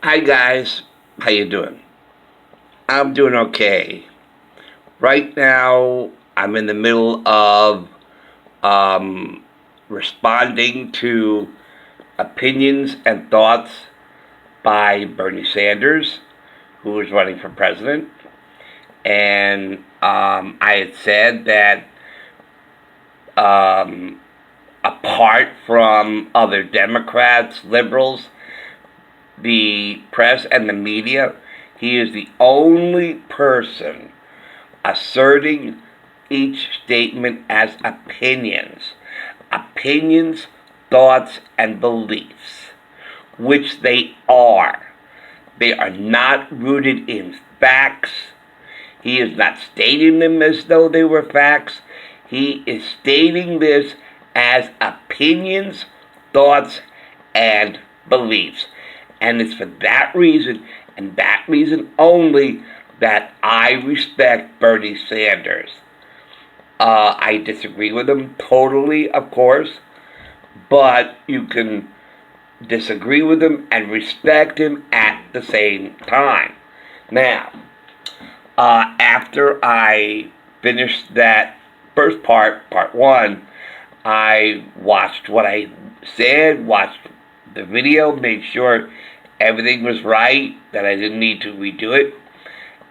Hi guys, how you doing? I'm doing okay. Right now, I'm in the middle of um, responding to opinions and thoughts by Bernie Sanders, who is running for president. And I had said that um, apart from other Democrats, liberals, the press, and the media, he is the only person asserting each statement as opinions, thoughts, and beliefs, which they are. They are not rooted in facts. He is not stating them as though they were facts. He is stating this as opinions, thoughts, and beliefs. And it's for that reason, and that reason only, that I respect Bernie Sanders. I disagree with him totally, of course, but you can disagree with him and respect him at the same time. Now, after I finished that first part one, I watched what I said, watched the video, made sure everything was right, that I didn't need to redo it.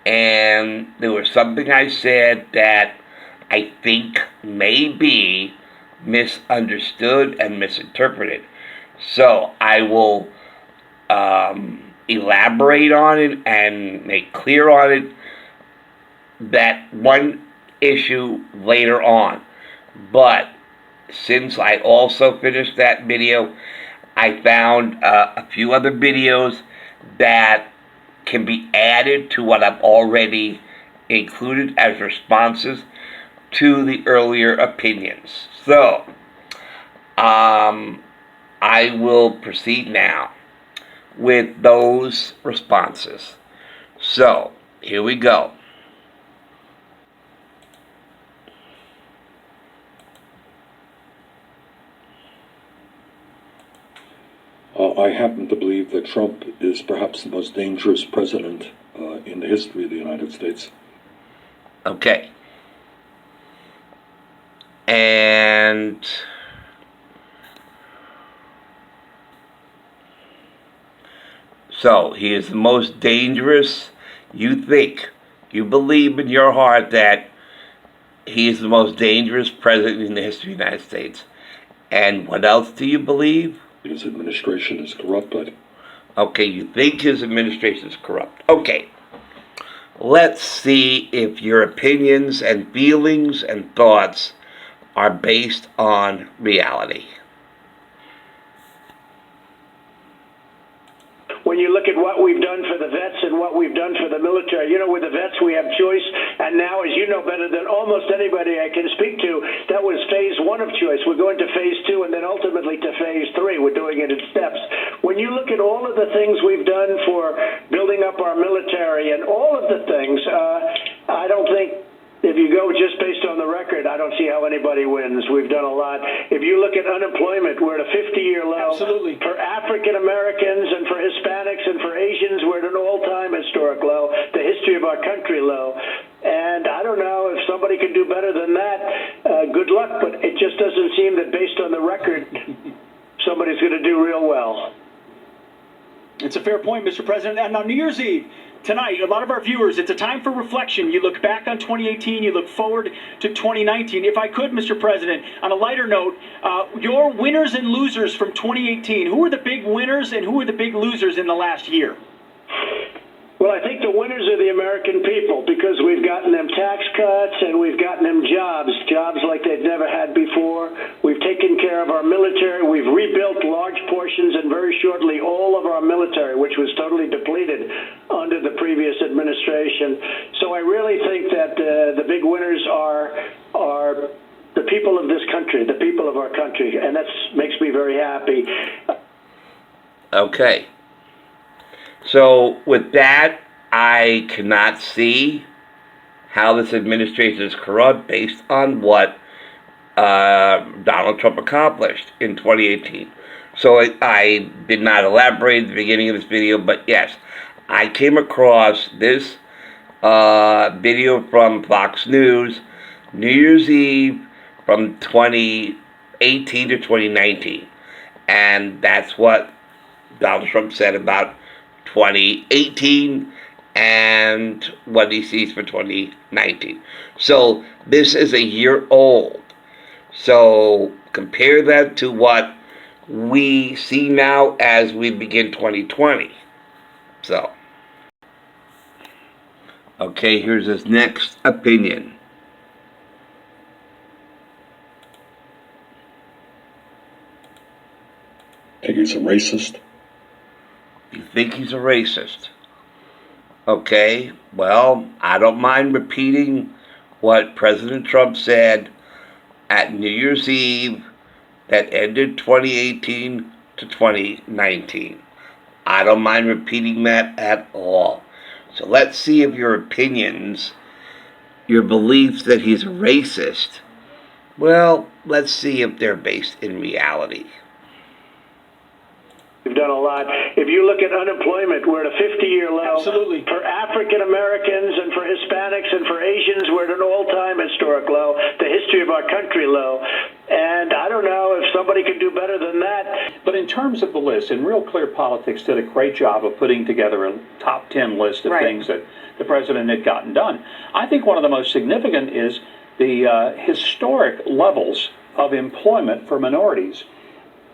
And there was something I said that I think may be misunderstood and misinterpreted. So I will elaborate on it and make clear on it that one issue later on. But since I also finished that video, I found a few other videos that can be added to what I've already included as responses to the earlier opinions. So, I will proceed now with those responses. So, here we go. I happen to believe that Trump is perhaps the most dangerous president in the history of the United States. Okay. And so he is the most dangerous. You believe in your heart that he is the most dangerous president in the history of the United States. And what else do you believe? His administration is corrupted. Okay, you think his administration is corrupt. Okay. Let's see if your opinions and feelings and thoughts are based on reality. When you look at what we've done for the vets and what we've done for the military, with the vets we have choice, and now, as you know better than almost anybody I can speak to, that was phase one of choice. We're going to phase two and then ultimately to phase three. We're doing it in steps. When you look at all of the things we've done for building up our military and all of the things, I don't think, if you go just based on the record, I don't see how anybody wins. We've done a lot. If you look at unemployment, we're at a 50-year low. Absolutely. For African Americans and for Hispanics and for Asians, we're at an all-time historic low. The history of our country low. And I don't know if somebody can do better than that. Good luck, but it just doesn't seem that based on the record, somebody's going to do real well. It's a fair point, Mr. President. And on New Year's Eve, tonight, a lot of our viewers, it's a time for reflection. You look back on 2018, you look forward to 2019. If I could, Mr. President, on a lighter note, your winners and losers from 2018, who are the big winners and who are the big losers in the last year? Well, I think the winners are the American people because we've gotten them tax cuts and we've gotten them jobs like they've never had before. We've taken care of our military. We've rebuilt large portions and very shortly all of our military, which was totally depleted under the previous administration. So I really think that the big winners are the people of this country, the people of our country, and that makes me very happy. Okay. So with that, I cannot see how this administration is corrupt based on what Donald Trump accomplished in 2018. So I did not elaborate at the beginning of this video, but yes, I came across this video from Fox News, New Year's Eve from 2018 to 2019. And that's what Donald Trump said about 2018 and what he sees for 2019. So this is a year old. So compare that to what we see now as we begin 2020. So, okay, here's his next opinion. Think he's a racist? You think he's a racist? Okay, well, I don't mind repeating what President Trump said at New Year's Eve that ended 2018 to 2019. I don't mind repeating that at all. So let's see if your opinions, your beliefs that he's a racist, well, let's see if they're based in reality. We've done a lot. If you look at unemployment, we're at a 50-year low. Absolutely. For African Americans and for Hispanics and for Asians, we're at an all-time historic low, the history of our country low. And I don't know if somebody can do better than that. But in terms of the list, and Real Clear Politics did a great job of putting together a top 10 list of things that the president had gotten done. I think one of the most significant is the historic levels of employment for minorities.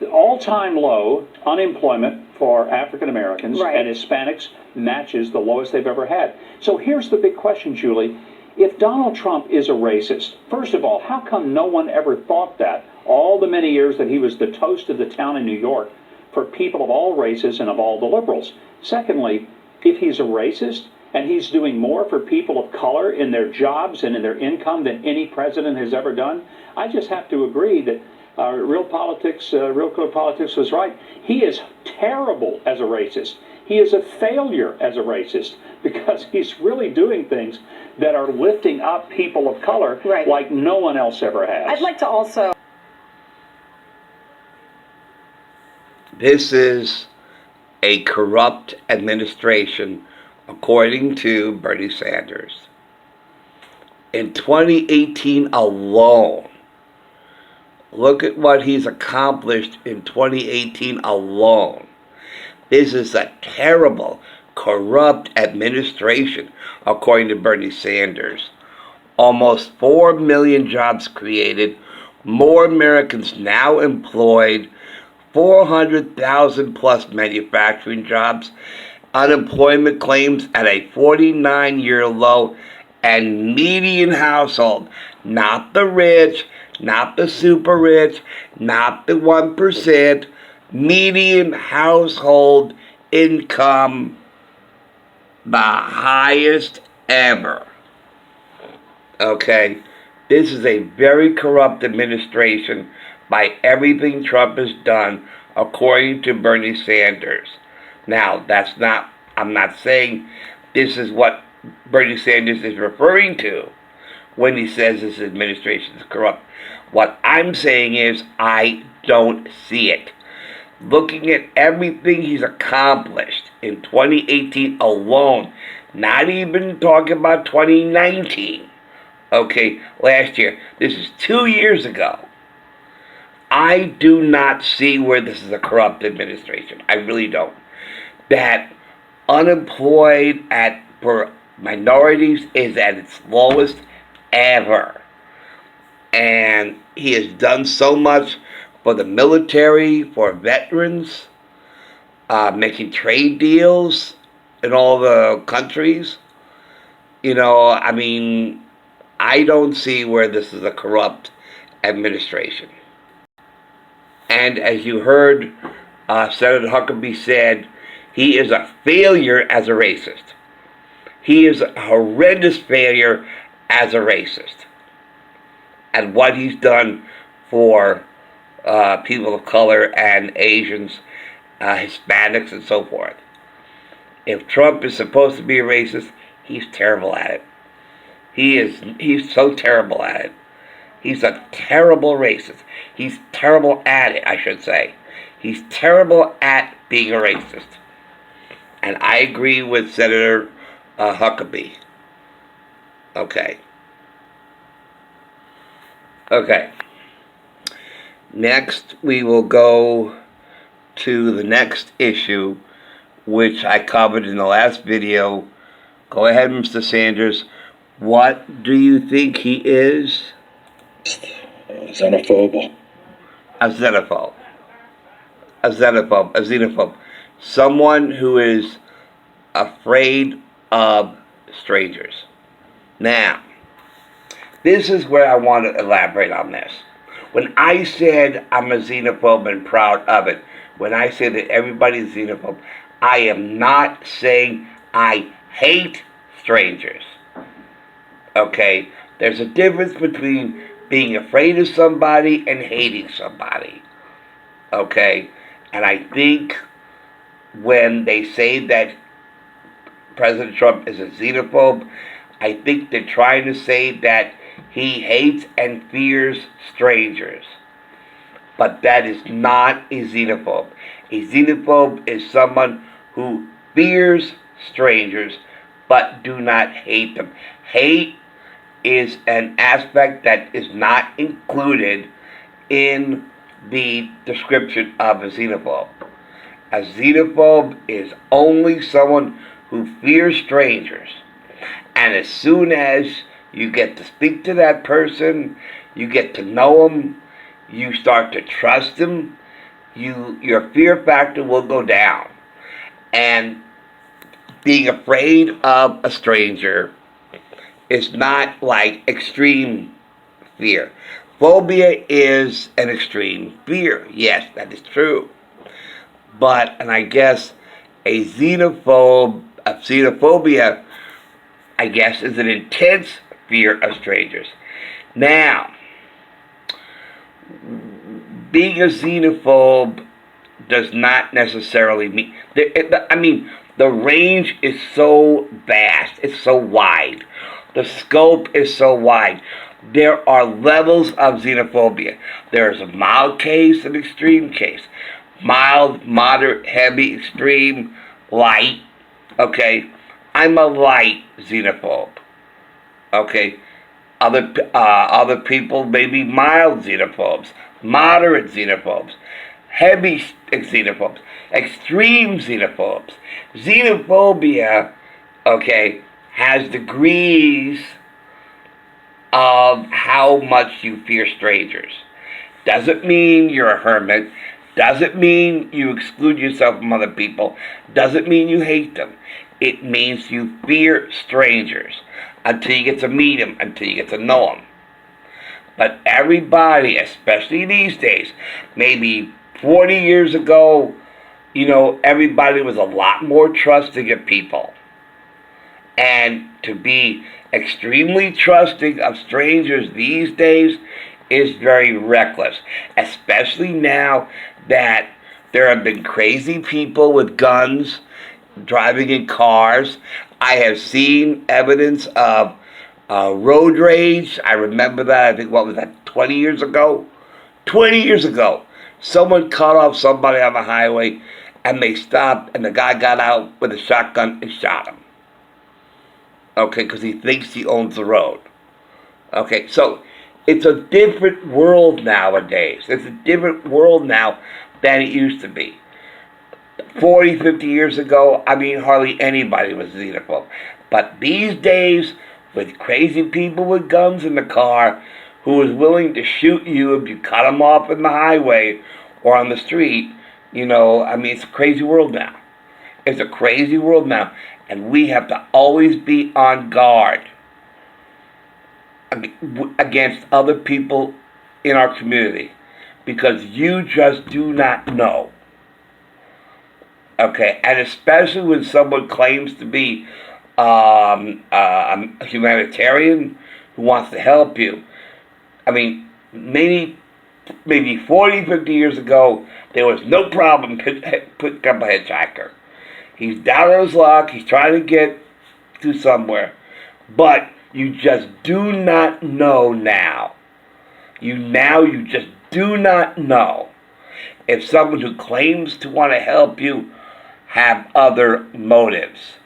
The all-time low unemployment for African Americans and Hispanics matches the lowest they've ever had. So here's the big question, Julie. If Donald Trump is a racist, first of all, how come no one ever thought that all the many years that he was the toast of the town in New York for people of all races and of all the liberals? Secondly, if he's a racist and he's doing more for people of color in their jobs and in their income than any president has ever done, I just have to agree that Real Clear Politics was right. He is terrible as a racist. He is a failure as a racist because he's really doing things that are lifting up people of color like no one else ever has. I'd like to also... This is a corrupt administration, according to Bernie Sanders. In 2018 alone, look at what he's accomplished in 2018 alone. This is a terrible, corrupt administration, according to Bernie Sanders. Almost 4 million jobs created, more Americans now employed, 400,000 plus manufacturing jobs, unemployment claims at a 49-year low, and median household, not the rich, not the super rich, not the 1%, median household income, the highest ever. Okay, this is a very corrupt administration by everything Trump has done, according to Bernie Sanders. Now, I'm not saying this is what Bernie Sanders is referring to when he says this administration is corrupt. What I'm saying is I don't see it. Looking at everything he's accomplished in 2018 alone, not even talking about 2019, okay, last year. This is 2 years ago. I do not see where this is a corrupt administration. I really don't. That unemployed for minorities is at its lowest ever. And he has done so much for the military, for veterans, making trade deals in all the countries. You know, I mean, I don't see where this is a corrupt administration. And as you heard Senator Huckabee said, he is a failure as a racist. He is a horrendous failure as a racist. And what he's done for people of color and Asians, Hispanics, and so forth. If Trump is supposed to be a racist, he's terrible at it. He's so terrible at it. He's a terrible racist. He's terrible at it, I should say. He's terrible at being a racist. And I agree with Senator Huckabee. Okay. Next, we will go to the next issue, which I covered in the last video. Go ahead, Mr. Sanders. What do you think he is? Xenophobe. A xenophobe. A xenophobe. Someone who is afraid of strangers. Now, this is where I want to elaborate on this. When I said I'm a xenophobe and proud of it, when I say that everybody's xenophobe, I am not saying I hate strangers. Okay? There's a difference between being afraid of somebody and hating somebody. Okay? And I think when they say that President Trump is a xenophobe, I think they're trying to say that he hates and fears strangers. But that is not a xenophobe. A xenophobe is someone who fears strangers but do not hate them. Hate is an aspect that is not included in the description of a xenophobe. A xenophobe is only someone who fears strangers. And as soon as you get to speak to that person, you get to know them, you start to trust them, your fear factor will go down. And being afraid of a stranger is not like extreme fear. Phobia is an extreme fear. Yes, that is true. But, and I guess a xenophobia, I guess, is an intense fear of strangers. Now, being a xenophobe does not necessarily mean, the range is so vast, it's so wide. The scope is so wide. There are levels of xenophobia. There is a mild case, an extreme case. Mild, moderate, heavy, extreme, light. Okay? I'm a light xenophobe. Okay? Other people may be mild xenophobes, moderate xenophobes, heavy xenophobes, extreme xenophobes. Xenophobia, okay, has degrees of how much you fear strangers. Doesn't mean you're a hermit. Doesn't mean you exclude yourself from other people. Doesn't mean you hate them. It means you fear strangers until you get to meet them, until you get to know them. But everybody, especially these days, maybe 40 years ago, everybody was a lot more trusting of people. And to be extremely trusting of strangers these days is very reckless, especially now that there have been crazy people with guns driving in cars. I have seen evidence of road rage. I remember that, I think, 20 years ago? 20 years ago, someone cut off somebody on the highway, and they stopped, and the guy got out with a shotgun and shot him. Okay, because he thinks he owns the road. Okay, so it's a different world nowadays. It's a different world now than it used to be. 40, 50 years ago, hardly anybody was xenophobe. But these days, with crazy people with guns in the car who is willing to shoot you if you cut them off in the highway or on the street, it's a crazy world now. It's a crazy world now. And we have to always be on guard against other people in our community, because you just do not know. Okay, and especially when someone claims to be a humanitarian who wants to help you. Maybe 40, 50 years ago, there was no problem picking up a hitchhiker. He's down on his luck, he's trying to get to somewhere. But you just do not know now. You just do not know. if someone who claims to want to help you have other motives.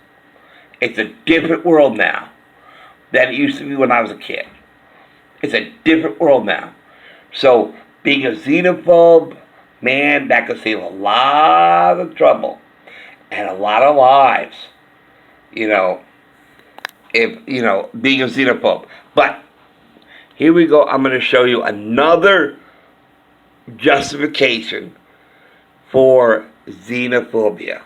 It's a different world now than it used to be when I was a kid. It's a different world now. So being a xenophobe, man, that could save a lot of trouble and a lot of lives. If being a xenophobe. But here we go. I'm going to show you another justification for xenophobia.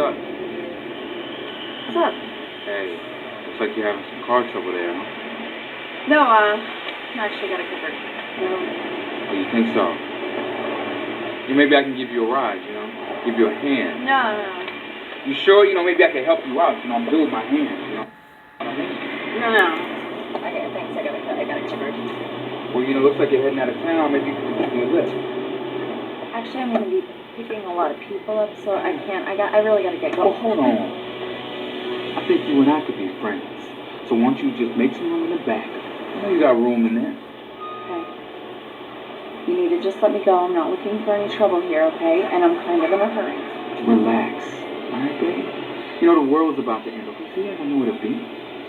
up? What's up? Hey, looks like you're having some car trouble there, huh? No, actually got it covered. No. Oh, you think so? Maybe I can give you a ride, give you a hand. No. You sure? Maybe I can help you out. I'm good with my hands, No. Okay, thanks. I got it covered. Well, looks like you're heading out of town. Maybe you can give me a lift. Actually, I'm gonna be picking a lot of people up, so I can't. I really gotta get going. Oh, hold on. I think you and I could be friends. So why don't you just make some room in the back? I know you got room in there. Okay. You need to just let me go. I'm not looking for any trouble here, okay? And I'm kind of in a hurry. Relax. All right, baby? The world's about to end, okay? So you never know where to be.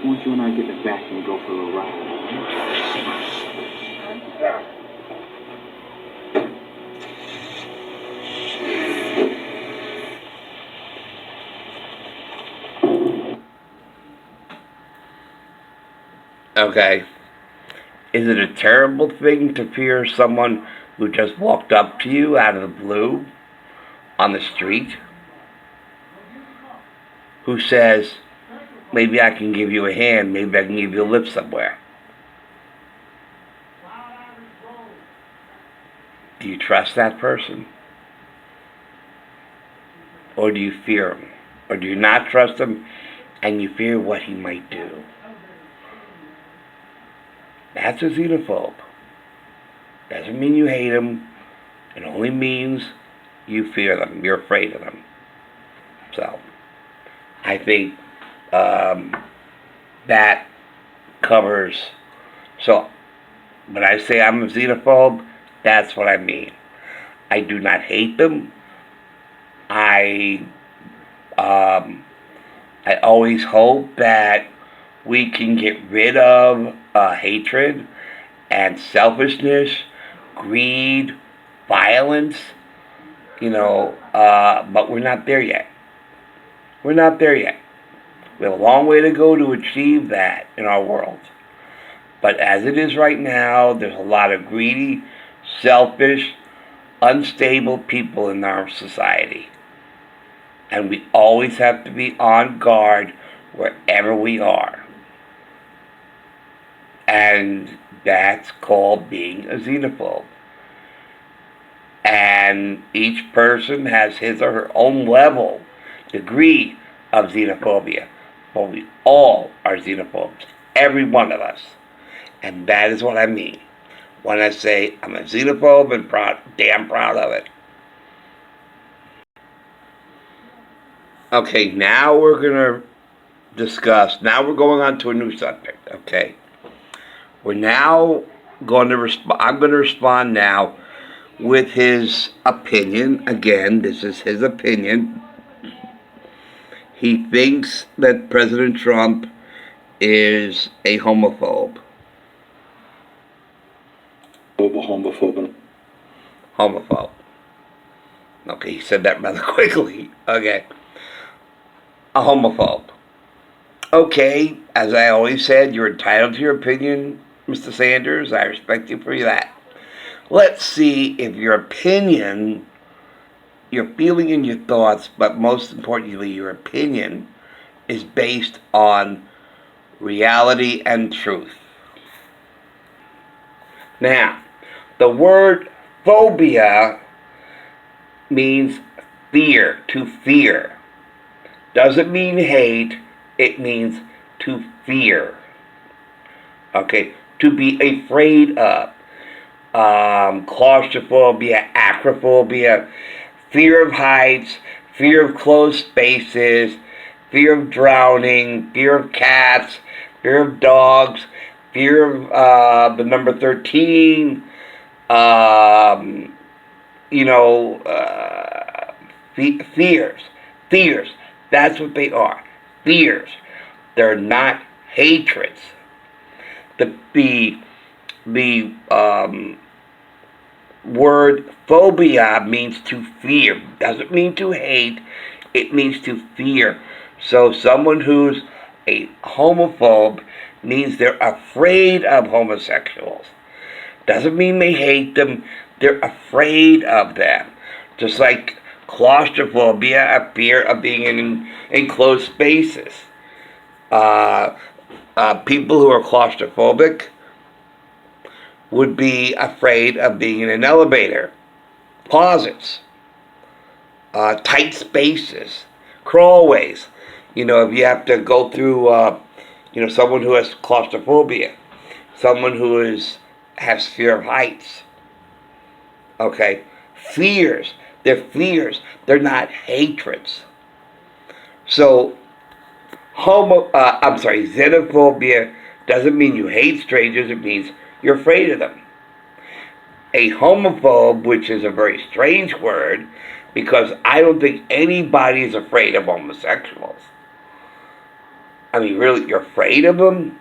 So why don't you and I get in the back and go for a little ride, all right? Okay. Is it a terrible thing to fear someone who just walked up to you out of the blue on the street? Who says, maybe I can give you a hand, maybe I can give you a lift somewhere? Do you trust that person? Or do you fear him? Or do you not trust him and you fear what he might do? That's a xenophobe. Doesn't mean you hate them. It only means you fear them. You're afraid of them. So, I think that covers. So, when I say I'm a xenophobe, that's what I mean. I do not hate them. I always hope that we can get rid of hatred and selfishness, greed, violence, but we're not there yet. We're not there yet. We have a long way to go to achieve that in our world. But as it is right now, there's a lot of greedy, selfish, unstable people in our society. And we always have to be on guard wherever we are. And that's called being a xenophobe. And each person has his or her own degree of xenophobia. But we all are xenophobes. Every one of us. And that is what I mean when I say I'm a xenophobe and damn proud of it. Okay, now we're going to discuss, now we're going on to a new subject, okay? We're now going to respond. I'm going to respond now with his opinion. Again, this is his opinion. He thinks that President Trump is a homophobe. Homophobe. Homophobe. Okay, he said that rather quickly. Okay. A homophobe. Okay, as I always said, you're entitled to your opinion, Mr. Sanders. I respect you for that. Let's see if your opinion, your feeling and your thoughts, but most importantly, your opinion, is based on reality and truth. Now, the word phobia means fear, to fear. Doesn't mean hate, it means to fear. Okay, to be afraid of. Claustrophobia, acrophobia, fear of heights, fear of closed spaces, fear of drowning, fear of cats, fear of dogs, fear of the number 13, fears. That's what they are. Fears. They're not hatreds. The word phobia means to fear. Doesn't mean to hate. It means to fear. So someone who's a homophobe means they're afraid of homosexuals. Doesn't mean they hate them. They're afraid of them. Just like claustrophobia, a fear of being in enclosed spaces. People who are claustrophobic would be afraid of being in an elevator, closets, tight spaces, crawlways. If you have to go through, someone who has claustrophobia, someone who has fear of heights. Okay, fears. They're fears. They're not hatreds. So, xenophobia doesn't mean you hate strangers. It means you're afraid of them. A homophobe, which is a very strange word, because I don't think anybody is afraid of homosexuals. I mean, really, you're afraid of them?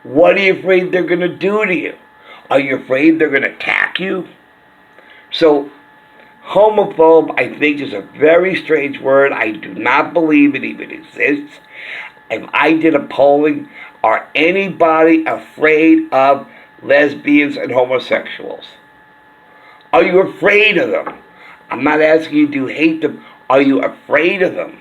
What are you afraid they're going to do to you? Are you afraid they're going to attack you? So, homophobe, I think, is a very strange word. I do not believe it even exists. If I did a polling, are anybody afraid of lesbians and homosexuals? Are you afraid of them? I'm not asking you, do you hate them? Are you afraid of them?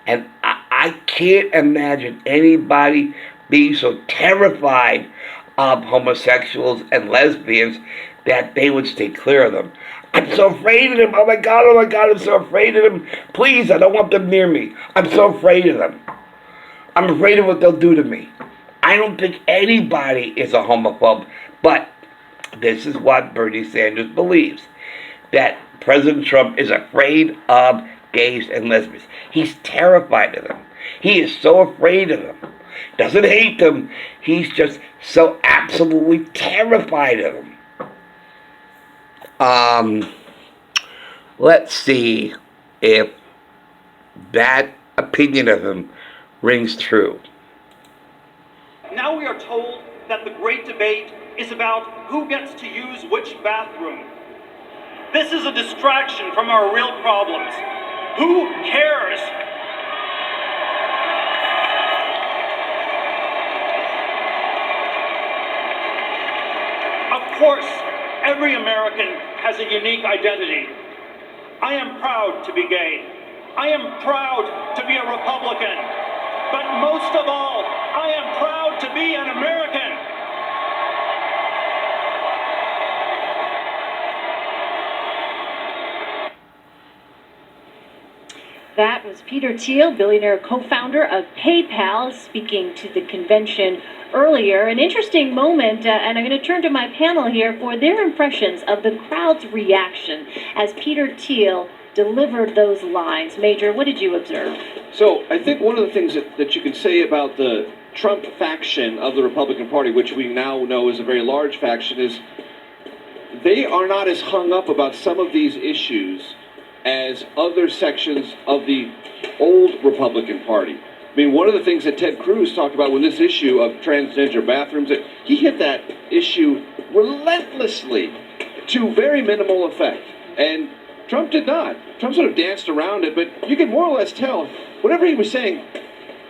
And I can't imagine anybody being so terrified of homosexuals and lesbians that they would stay clear of them. I'm so afraid of them. Oh my God, I'm so afraid of them. Please, I don't want them near me. I'm so afraid of them. I'm afraid of what they'll do to me. I don't think anybody is a homophobe, but this is what Bernie Sanders believes, that President Trump is afraid of gays and lesbians. He's terrified of them. He is so afraid of them. Doesn't hate them. He's just so absolutely terrified of them. Let's see if that opinion of him rings true. Now we are told that the great debate is about who gets to use which bathroom. This is a distraction from our real problems. Who cares? Of course, every American has a unique identity. I am proud to be gay. I am proud to be a Republican. But most of all, I am proud to be an American. That was Peter Thiel, billionaire co-founder of PayPal, speaking to the convention earlier. An interesting moment, and I'm going to turn to my panel here for their impressions of the crowd's reaction as Peter Thiel delivered those lines. Major, what did you observe? So I think one of the things that you can say about the Trump faction of the Republican Party, which we now know is a very large faction, is they are not as hung up about some of these issues as other sections of the old Republican Party. I mean, one of the things that Ted Cruz talked about when this issue of transgender bathrooms, that he hit that issue relentlessly to very minimal effect. And Trump did not. Trump sort of danced around it, but you can more or less tell whatever he was saying,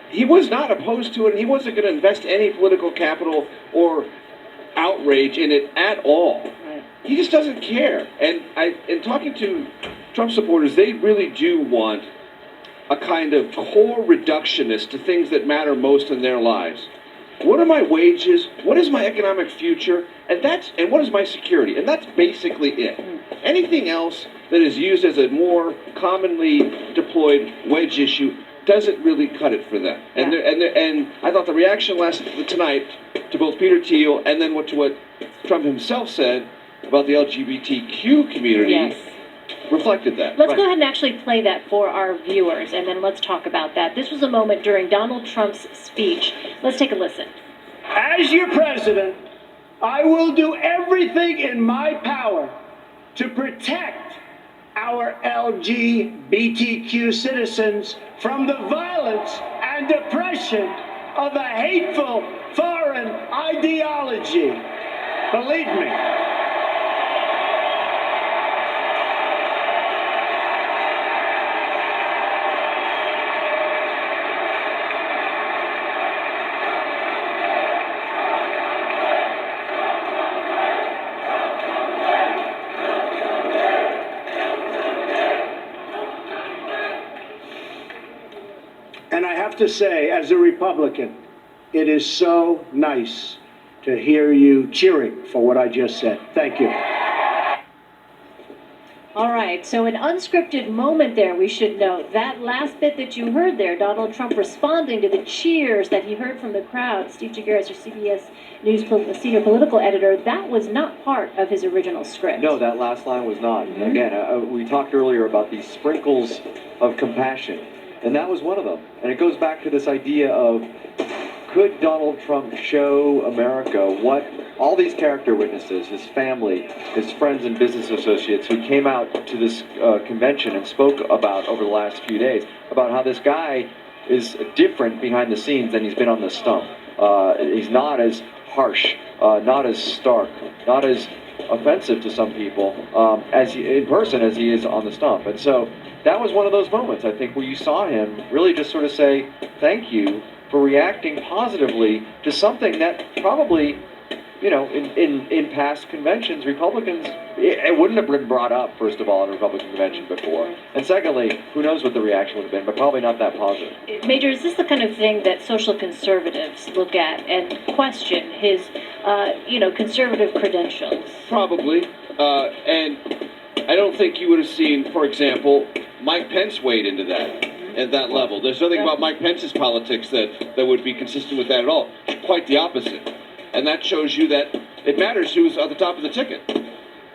he was not opposed to it, and he wasn't going to invest any political capital or outrage in it at all. Right. He just doesn't care. And in talking to Trump supporters, they really do want a kind of core reductionist to things that matter most in their lives. What are my wages? What is my economic future? And what is my security? And that's basically it. Anything else that is used as a more commonly deployed wedge issue doesn't really cut it for them. And and I thought the reaction tonight to both Peter Thiel and then to what Trump himself said about the LGBTQ community Yes. reflected that. Let's go ahead and actually play that for our viewers, and then let's talk about that. This was a moment during Donald Trump's speech. Let's take a listen. As your president, I will do everything in my power to protect our LGBTQ citizens from the violence and oppression of a hateful foreign ideology. Believe me. And I have to say, as a Republican, it is so nice to hear you cheering for what I just said. Thank you. All right, so an unscripted moment there, we should note. That last bit that you heard there, Donald Trump responding to the cheers that he heard from the crowd. Steve Chigueras, your CBS News senior political editor, that was not part of his original script. No, that last line was not. Mm-hmm. Again, we talked earlier about these sprinkles of compassion, and that was one of them. And it goes back to this idea of, could Donald Trump show America what all these character witnesses, his family, his friends and business associates who came out to this convention and spoke about over the last few days, about how this guy is different behind the scenes than he's been on the stump. He's not as harsh, not as stark, not as offensive to some people as in person as he is on the stump. And so that was one of those moments, I think, where you saw him really just sort of say, thank you for reacting positively to something that probably, you know, in past conventions, Republicans, it wouldn't have been brought up, first of all, in a Republican convention before. And secondly, who knows what the reaction would have been, but probably not that positive. Major, is this the kind of thing that social conservatives look at and question his, conservative credentials? Probably. And I don't think you would have seen, for example, Mike Pence wade into that at that level. There's nothing about Mike Pence's politics that would be consistent with that at all. Quite the opposite. And that shows you that it matters who's at the top of the ticket.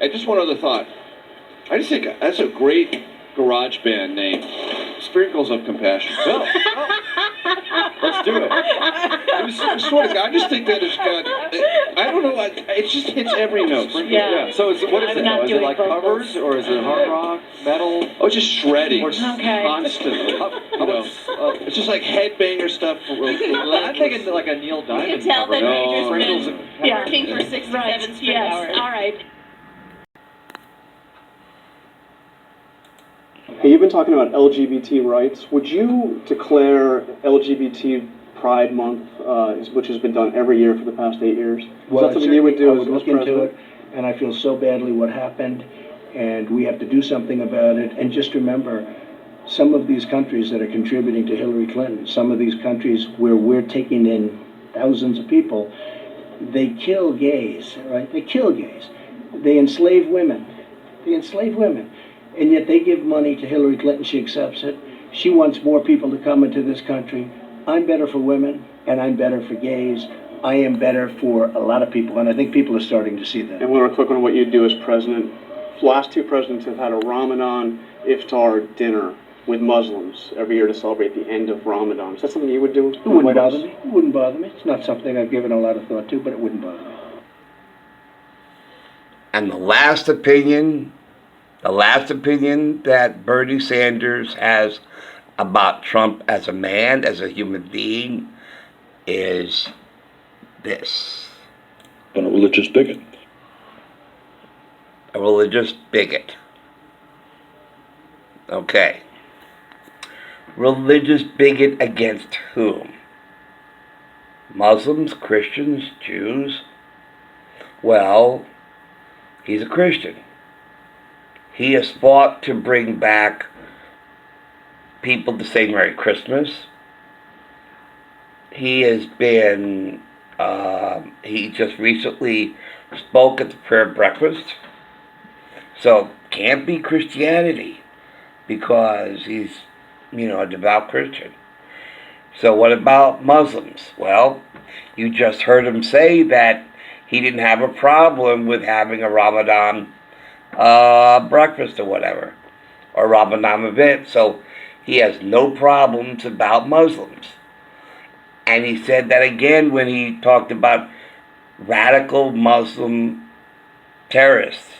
And just one other thought. I just think that's a great garage band name. Sprinkles of Compassion. Well, let's do it. I swear to God, I just think that it's got, I don't know, it just hits every note. Yeah. So what is I'm it not now? Is it doing like vocals. covers, or is it hard rock, metal? Oh, it's just shredding. Or just Constantly. It's just like headbanger stuff. I'm thinking like a Neil Diamond You can tell cover. that Major's Sprinkles been of- Yeah. working for 6 or 7 straight Yes, hours. all right. Hey, you've been talking about LGBT rights. Would you declare LGBT Pride Month, which has been done every year for the past 8 years? Is that something you would do I as would as look into president? it, and I feel so badly what happened, and we have to do something about it. And just remember, some of these countries that are contributing to Hillary Clinton, some of these countries where we're taking in thousands of people, they kill gays, right? They kill gays. They enslave women. They enslave women. And yet they give money to Hillary Clinton. She accepts it. She wants more people to come into this country. I'm better for women, and I'm better for gays. I am better for a lot of people, and I think people are starting to see that. And real quick on what you do as president. The last two presidents have had a Ramadan iftar dinner with Muslims every year to celebrate the end of Ramadan. Is that something you would do? It wouldn't bother me. It wouldn't bother me. It's not something I've given a lot of thought to, but it wouldn't bother me. And the last opinion that Bernie Sanders has about Trump as a man, as a human being, is this. And a religious bigot. A religious bigot. Okay. Religious bigot against whom? Muslims, Christians, Jews? Well, he's a Christian. He has fought to bring back people to say Merry Christmas. He has been, he just recently spoke at the prayer breakfast. So, can't be Christianity because he's, a devout Christian. So what about Muslims? Well, you just heard him say that he didn't have a problem with having a Ramadan breakfast or whatever, or Ramadan event. So he has no problems about Muslims. And he said that again when he talked about radical Muslim terrorists.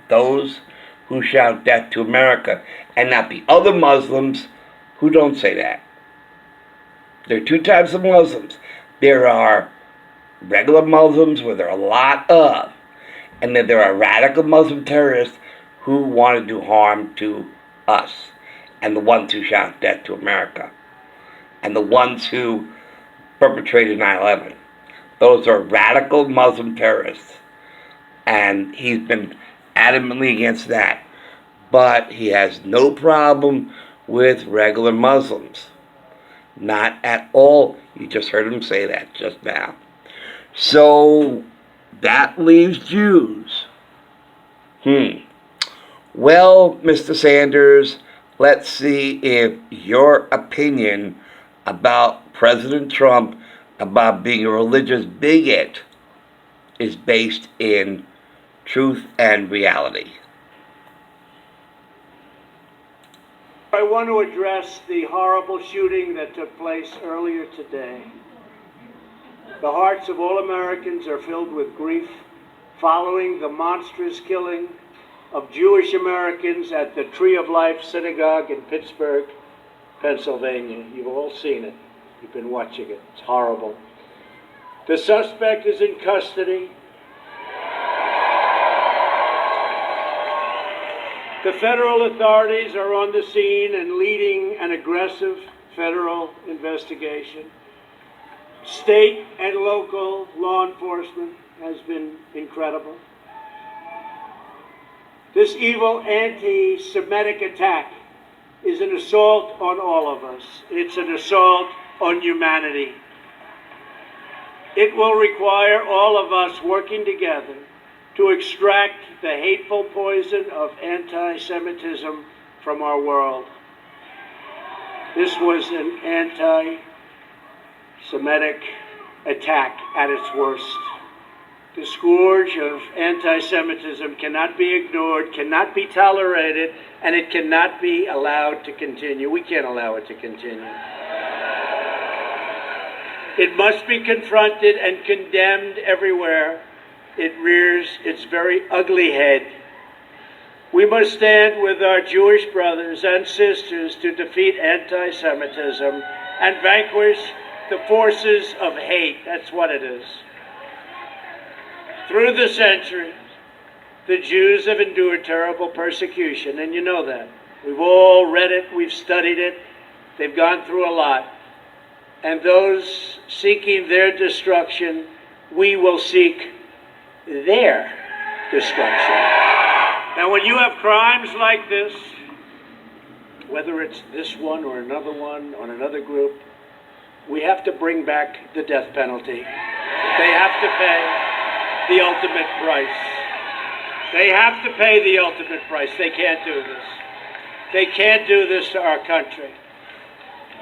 Those who shout death to America, and not the other Muslims who don't say that. There are two types of Muslims. There are regular Muslims, where there are a lot of, and then there are radical Muslim terrorists who want to do harm to us, and the ones who shout death to America, and the ones who perpetrated 9/11. Those are radical Muslim terrorists, and he's been adamantly against that. But he has no problem with regular Muslims. Not at all. You just heard him say that just now. So that leaves Jews. Well, Mr. Sanders, let's see if your opinion about President Trump about being a religious bigot is based in truth and reality. I want to address the horrible shooting that took place earlier today. The hearts of all Americans are filled with grief following the monstrous killing of Jewish Americans at the Tree of Life Synagogue in Pittsburgh, Pennsylvania. You've all seen it. You've been watching it. It's horrible. The suspect is in custody. The federal authorities are on the scene and leading an aggressive federal investigation. State and local law enforcement has been incredible. This evil anti-Semitic attack is an assault on all of us. It's an assault on humanity. It will require all of us working together to extract the hateful poison of anti-Semitism from our world. This was an anti-Semitic attack at its worst. The scourge of anti-Semitism cannot be ignored, cannot be tolerated, and it cannot be allowed to continue. We can't allow it to continue. It must be confronted and condemned everywhere it rears its very ugly head. We must stand with our Jewish brothers and sisters to defeat anti-Semitism and vanquish the forces of hate. That's what it is. Through the centuries, the Jews have endured terrible persecution, and you know that. We've all read it, we've studied it, they've gone through a lot. And those seeking their destruction, we will seek their destruction. Now, when you have crimes like this, whether it's this one or another one on another group, we have to bring back the death penalty. They have to pay the ultimate price. They have to pay the ultimate price. They can't do this. They can't do this to our country.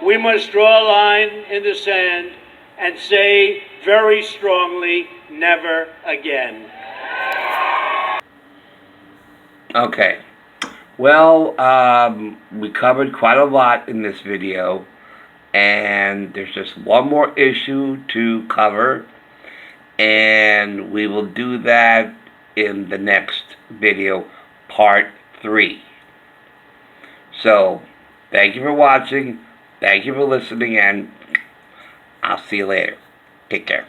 We must draw a line in the sand and say very strongly, never again. Okay. Well, we covered quite a lot in this video, and there's just one more issue to cover, and we will do that in the next video, part 3. So, thank you for watching, thank you for listening, and I'll see you later. Take care.